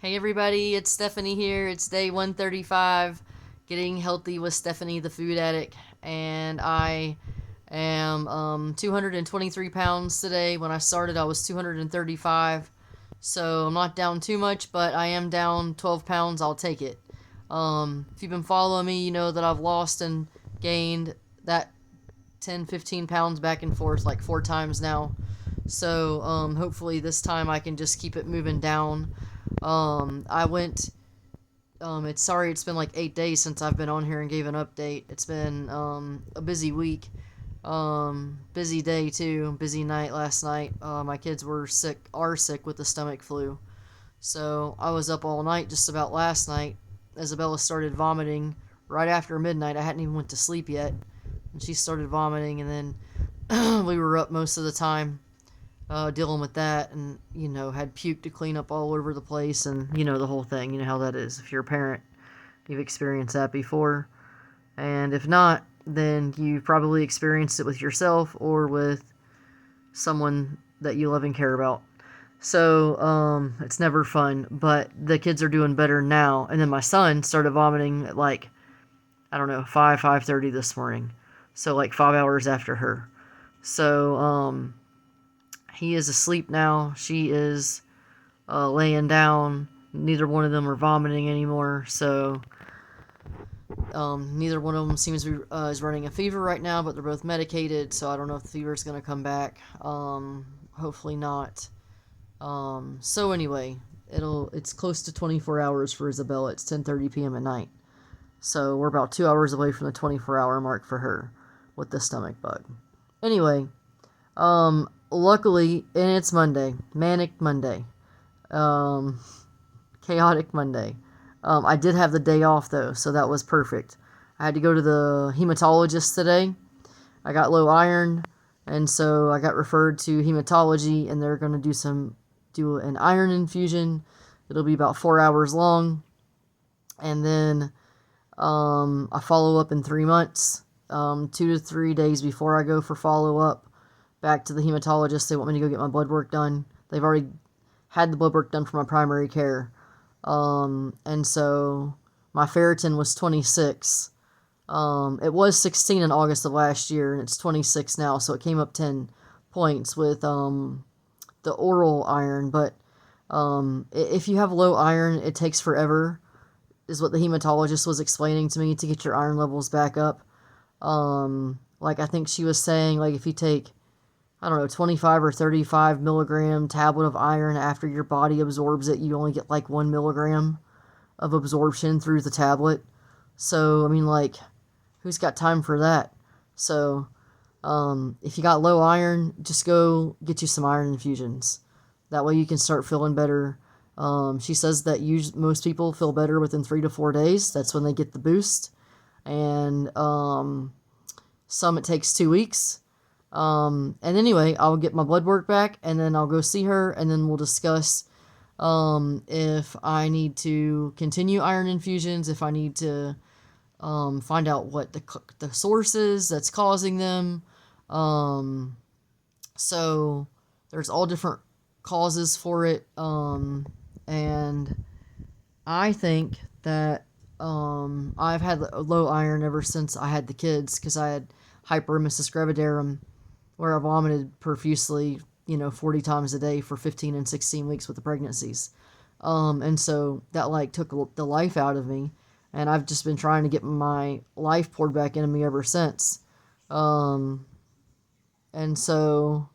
Hey everybody, it's Stephanie here. It's day 135, Getting Healthy with Stephanie the Food Addict, and I am 223 pounds today. When I started, I was 235, so I'm not down too much, but I am down 12 pounds. I'll take it. If you've been following me, you know that I've lost and gained that 10, 15 pounds back and forth like 4 times now. So hopefully this time I can just keep it moving down. I went. It's been like 8 days since I've been on here and gave an update. It's been a busy week, busy day too, busy night last night. My kids are sick with the stomach flu, so I was up all night just about last night. Isabella started vomiting right after midnight. I hadn't even went to sleep yet, and she started vomiting, and then we were up most of the time dealing with that, and had puke to clean up all over the place, and the whole thing. You know how that is. If you're a parent, you've experienced that before, and if not, then you've probably experienced it with yourself or with someone that you love and care about. So it's never fun, but the kids are doing better now. And then my son started vomiting at like, I don't know, 5:30 this morning, so like 5 hours after her. So he is asleep now. She is laying down. Neither one of them are vomiting anymore. So neither one of them seems to be is running a fever right now, but they're both medicated. So I don't know if the fever is going to come back. Hopefully not. So anyway, it's close to 24 hours for Isabella. It's 10:30 p.m. at night. So we're about 2 hours away from the 24-hour mark for her with the stomach bug. Anyway, luckily, and it's Monday, manic Monday, um, chaotic Monday. I did have the day off though, so that was perfect. I had to go to the hematologist today. I got low iron, and so I got referred to hematology, and they're going to do an iron infusion. It'll be about 4 hours long, and then I follow up in 3 months, 2 to 3 days before I go for follow up back to the hematologist. They want me to go get my blood work done. They've already had the blood work done for my primary care. And so my ferritin was 26. It was 16 in August of last year, and it's 26 now, so it came up 10 points with the oral iron. But if you have low iron, it takes forever, is what the hematologist was explaining to me, to get your iron levels back up. Like I think she was saying, like if you take, I don't know, 25 or 35 milligram tablet of iron, after your body absorbs it, you only get like 1 milligram of absorption through the tablet. So, I mean, like, who's got time for that? So, if you got low iron, just go get you some iron infusions. That way you can start feeling better. She says that most people feel better within 3 to 4 days. That's when they get the boost. And some it takes 2 weeks. And anyway, I'll get my blood work back, and then I'll go see her, and then we'll discuss if I need to continue iron infusions, if I need to find out what the source is that's causing them. So there's all different causes for it, and I think that I've had low iron ever since I had the kids, because I had hyperemesis gravidarum, where I vomited profusely, 40 times a day for 15 and 16 weeks with the pregnancies. And so that like took the life out of me, and I've just been trying to get my life poured back into me ever since. And so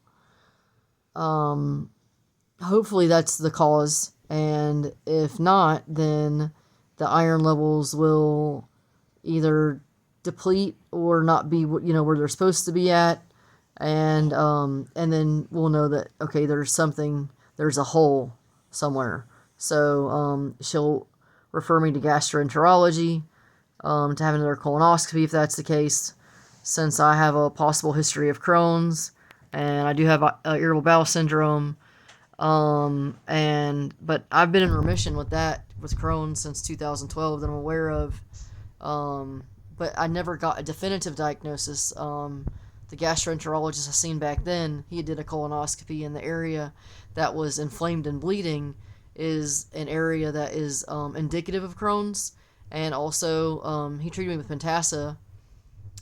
hopefully that's the cause, and if not, then the iron levels will either deplete or not be, where they're supposed to be at. And then we'll know that, okay, there's a hole somewhere. So she'll refer me to gastroenterology, to have another colonoscopy if that's the case, since I have a possible history of Crohn's, and I do have irritable bowel syndrome. But I've been in remission with Crohn's since 2012 that I'm aware of. But I never got a definitive diagnosis. The gastroenterologist I seen back then, he did a colonoscopy, in the area that was inflamed and bleeding is an area that is indicative of Crohn's. And also, he treated me with Pentasa.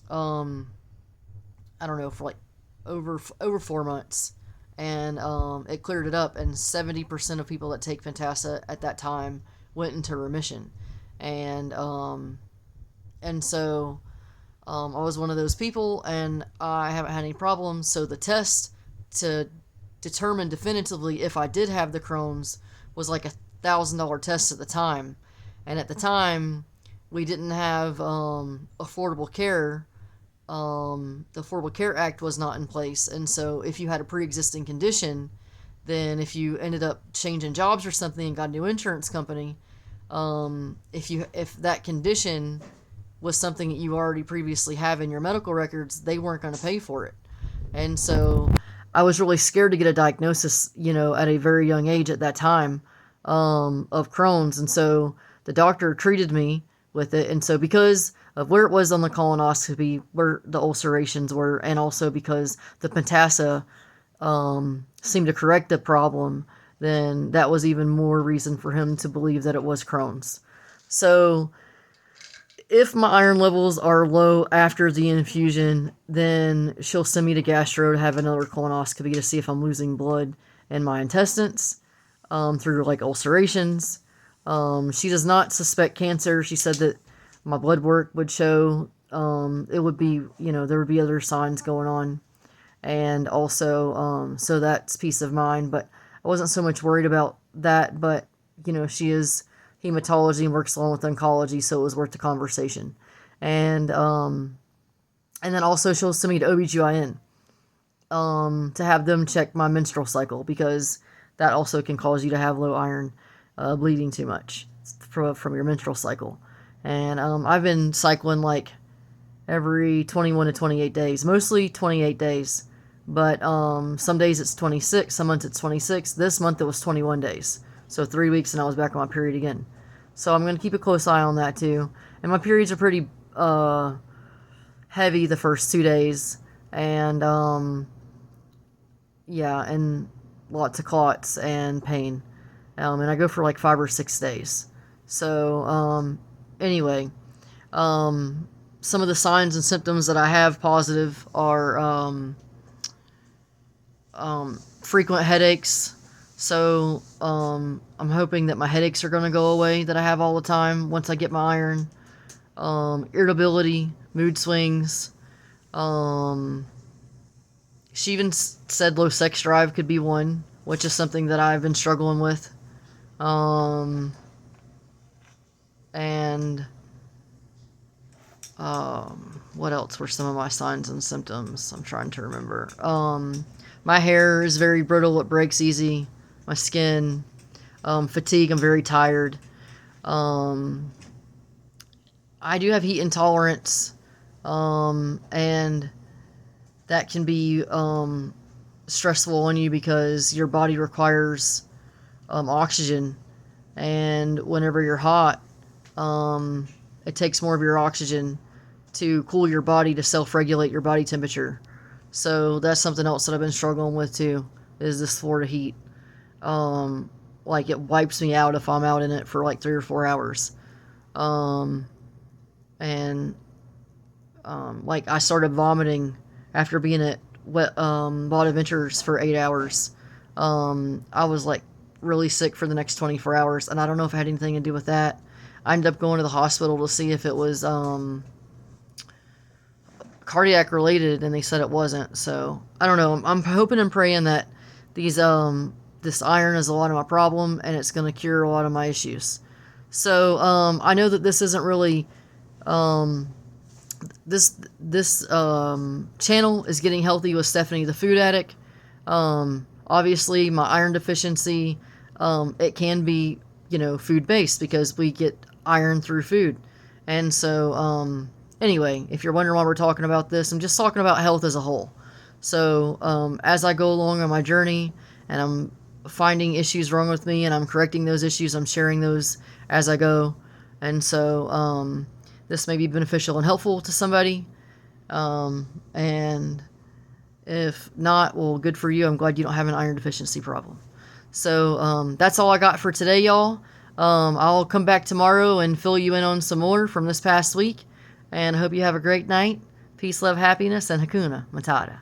Um, I don't know, for like over 4 months, and it cleared it up. And 70% of people that take Pentasa at that time went into remission, and so I was one of those people, and I haven't had any problems. So the test to determine definitively if I did have the Crohn's was like $1,000 test at the time, and at the time we didn't have affordable care. The Affordable Care Act was not in place, and so if you had a pre-existing condition, then if you ended up changing jobs or something and got a new insurance company, if that condition was something that you already previously have in your medical records, they weren't going to pay for it. And so I was really scared to get a diagnosis, at a very young age at that time, of Crohn's. And so the doctor treated me with it. And so because of where it was on the colonoscopy, where the ulcerations were, and also because the Pentasa seemed to correct the problem, then that was even more reason for him to believe that it was Crohn's. So if my iron levels are low after the infusion, then she'll send me to gastro to have another colonoscopy to see if I'm losing blood in my intestines through like ulcerations. She does not suspect cancer. She said that my blood work would show it would be, there would be other signs going on. And also, so that's peace of mind. But I wasn't so much worried about that. But, she is hematology and works along with oncology, so it was worth the conversation. And then also she'll send me to OBGYN to have them check my menstrual cycle, because that also can cause you to have low iron, bleeding too much from your menstrual cycle. And I've been cycling like every 21 to 28 days, mostly 28 days. But some days it's 26, some months it's 26. This month it was 21 days. So 3 weeks and I was back on my period again. So I'm going to keep a close eye on that too. And my periods are pretty heavy the first 2 days. And yeah, and lots of clots and pain. And I go for like 5 or 6 days. So anyway, some of the signs and symptoms that I have positive are frequent headaches. So I'm hoping that my headaches are going to go away that I have all the time once I get my iron. Irritability, mood swings. She even said low sex drive could be one, which is something that I've been struggling with. And what else were some of my signs and symptoms? I'm trying to remember. My hair is very brittle, it breaks easy. My skin, fatigue, I'm very tired. I do have heat intolerance, and that can be stressful on you because your body requires oxygen, and whenever you're hot, it takes more of your oxygen to cool your body, to self-regulate your body temperature. So that's something else that I've been struggling with too, is this Florida heat. Like it wipes me out if I'm out in it for like 3 or 4 hours. Like I started vomiting after being at Bonaventure's for 8 hours. I was like really sick for the next 24 hours, and I don't know if it had anything to do with that. I ended up going to the hospital to see if it was cardiac related, and they said it wasn't. So I don't know. I'm hoping and praying that these this iron is a lot of my problem, and it's going to cure a lot of my issues. So I know that this isn't really this channel is Getting Healthy with Stephanie the Food Addict. Obviously my iron deficiency, it can be, food based, because we get iron through food. And so anyway, if you're wondering why we're talking about this, I'm just talking about health as a whole. So as I go along on my journey and I'm finding issues wrong with me and I'm correcting those issues, I'm sharing those as I go. And so this may be beneficial and helpful to somebody. And if not, well, good for you. I'm glad you don't have an iron deficiency problem. So that's all I got for today, y'all. I'll come back tomorrow and fill you in on some more from this past week. And I hope you have a great night. Peace, love, happiness, and Hakuna Matata.